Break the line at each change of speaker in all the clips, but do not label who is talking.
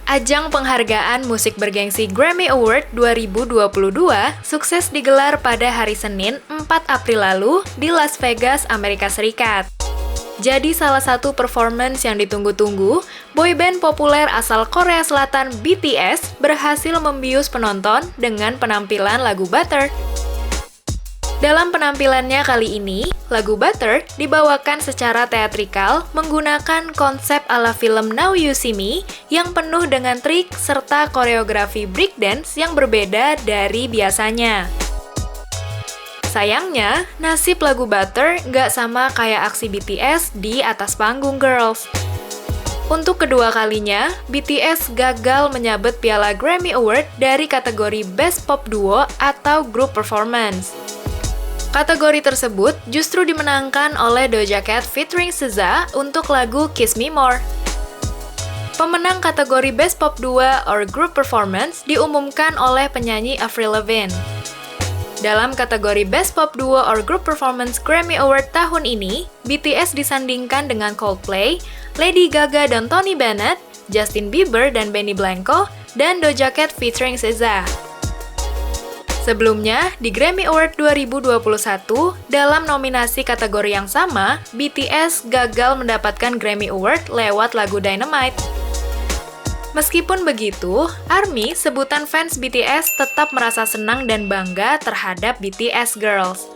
Ajang penghargaan musik bergengsi Grammy Award 2022 sukses digelar pada hari Senin 4 April lalu di Las Vegas, Amerika Serikat. Jadi salah satu performance yang ditunggu-tunggu, boyband populer asal Korea Selatan BTS berhasil membius penonton dengan penampilan lagu Butter. Dalam penampilannya kali ini, lagu Butter dibawakan secara teatrikal menggunakan konsep ala film Now You See Me yang penuh dengan trik serta koreografi breakdance yang berbeda dari biasanya. Sayangnya, nasib lagu Butter nggak sama kayak aksi BTS di atas panggung, girls. Untuk kedua kalinya, BTS gagal menyabet piala Grammy Award dari kategori Best Pop Duo atau Group Performance. Kategori tersebut justru dimenangkan oleh Doja Cat featuring SZA untuk lagu Kiss Me More. Pemenang kategori Best Pop Duo or Group Performance diumumkan oleh penyanyi Avril Lavigne. Dalam kategori Best Pop Duo or Group Performance Grammy Award tahun ini, BTS disandingkan dengan Coldplay, Lady Gaga dan Tony Bennett, Justin Bieber dan Benny Blanco, dan Doja Cat featuring SZA. Sebelumnya, di Grammy Award 2021, dalam nominasi kategori yang sama, BTS gagal mendapatkan Grammy Award lewat lagu Dynamite. Meskipun begitu, ARMY, sebutan fans BTS, tetap merasa senang dan bangga terhadap BTS Girls.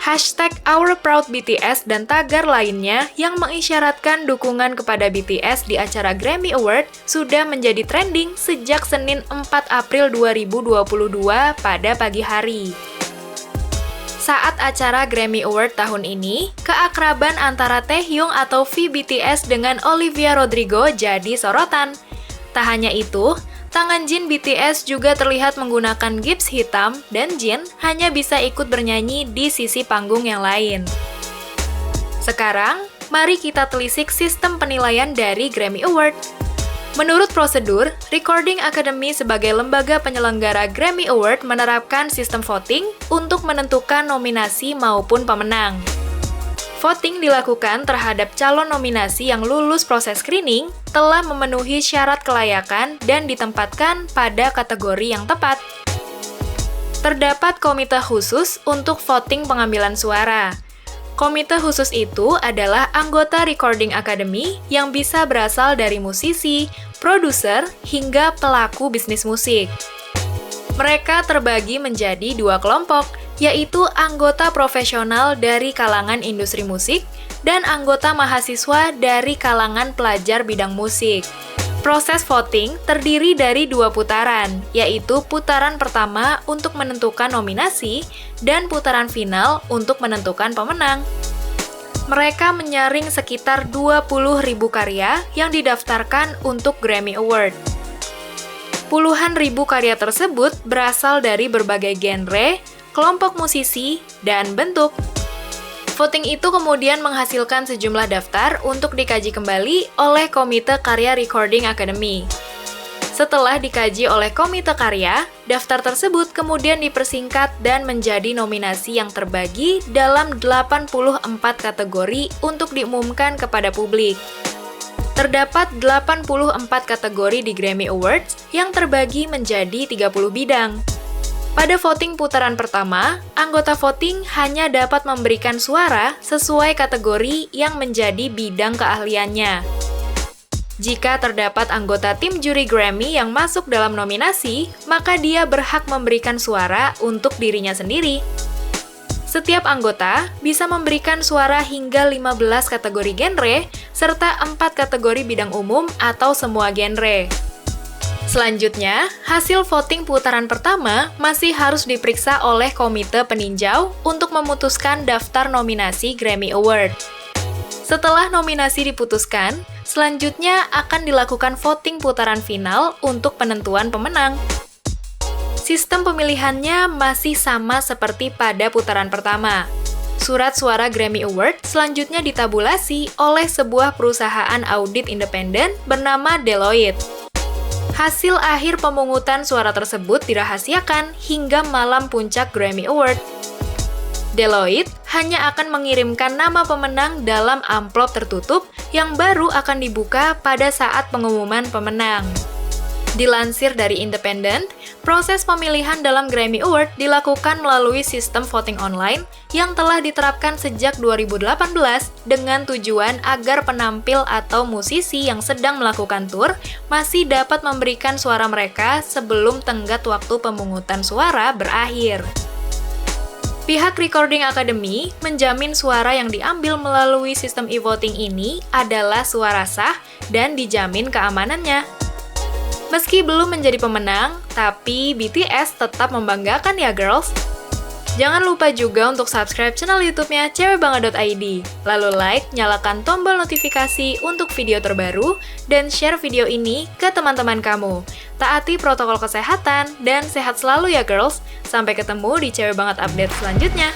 #OurProudBTS dan tagar lainnya yang mengisyaratkan dukungan kepada BTS di acara Grammy Award sudah menjadi trending sejak Senin 4 April 2022 pada pagi hari. Saat acara Grammy Award tahun ini, keakraban antara Taehyung atau V BTS dengan Olivia Rodrigo jadi sorotan. Tak hanya itu, tangan Jin BTS juga terlihat menggunakan gips hitam dan Jin hanya bisa ikut bernyanyi di sisi panggung yang lain. Sekarang, mari kita telisik sistem penilaian dari Grammy Award. Menurut prosedur, Recording Academy sebagai lembaga penyelenggara Grammy Award menerapkan sistem voting untuk menentukan nominasi maupun pemenang. Voting dilakukan terhadap calon nominasi yang lulus proses screening, telah memenuhi syarat kelayakan, dan ditempatkan pada kategori yang tepat. Terdapat komite khusus untuk voting pengambilan suara. Komite khusus itu adalah anggota Recording Academy yang bisa berasal dari musisi, produser, hingga pelaku bisnis musik. Mereka terbagi menjadi dua kelompok, yaitu anggota profesional dari kalangan industri musik dan anggota mahasiswa dari kalangan pelajar bidang musik. Proses voting terdiri dari dua putaran, yaitu putaran pertama untuk menentukan nominasi dan putaran final untuk menentukan pemenang. Mereka menyaring sekitar 20.000 karya yang didaftarkan untuk Grammy Award. Puluhan ribu karya tersebut berasal dari berbagai genre, kelompok musisi, dan bentuk. Voting itu kemudian menghasilkan sejumlah daftar untuk dikaji kembali oleh Komite Karya Recording Academy. Setelah dikaji oleh Komite Karya, daftar tersebut kemudian dipersingkat dan menjadi nominasi yang terbagi dalam 84 kategori untuk diumumkan kepada publik. Terdapat 84 kategori di Grammy Awards yang terbagi menjadi 30 bidang. Pada voting putaran pertama, anggota voting hanya dapat memberikan suara sesuai kategori yang menjadi bidang keahliannya. Jika terdapat anggota tim juri Grammy yang masuk dalam nominasi, maka dia berhak memberikan suara untuk dirinya sendiri. Setiap anggota bisa memberikan suara hingga 15 kategori genre, serta 4 kategori bidang umum atau semua genre. Selanjutnya, hasil voting putaran pertama masih harus diperiksa oleh komite peninjau untuk memutuskan daftar nominasi Grammy Award. Setelah nominasi diputuskan, selanjutnya akan dilakukan voting putaran final untuk penentuan pemenang. Sistem pemilihannya masih sama seperti pada putaran pertama. Surat suara Grammy Award selanjutnya ditabulasi oleh sebuah perusahaan audit independen bernama Deloitte. Hasil akhir pemungutan suara tersebut dirahasiakan hingga malam puncak Grammy Award. Deloitte hanya akan mengirimkan nama pemenang dalam amplop tertutup yang baru akan dibuka pada saat pengumuman pemenang. Dilansir dari Independent, proses pemilihan dalam Grammy Award dilakukan melalui sistem voting online yang telah diterapkan sejak 2018 dengan tujuan agar penampil atau musisi yang sedang melakukan tour masih dapat memberikan suara mereka sebelum tenggat waktu pemungutan suara berakhir. Pihak Recording Academy menjamin suara yang diambil melalui sistem e-voting ini adalah suara sah dan dijamin keamanannya. Meski belum menjadi pemenang, tapi BTS tetap membanggakan ya girls. Jangan lupa juga untuk subscribe channel YouTube-nya cewekbanget.id. Lalu like, nyalakan tombol notifikasi untuk video terbaru, dan share video ini ke teman-teman kamu. Taati protokol kesehatan, dan sehat selalu ya girls. Sampai ketemu di Cewek Banget update selanjutnya.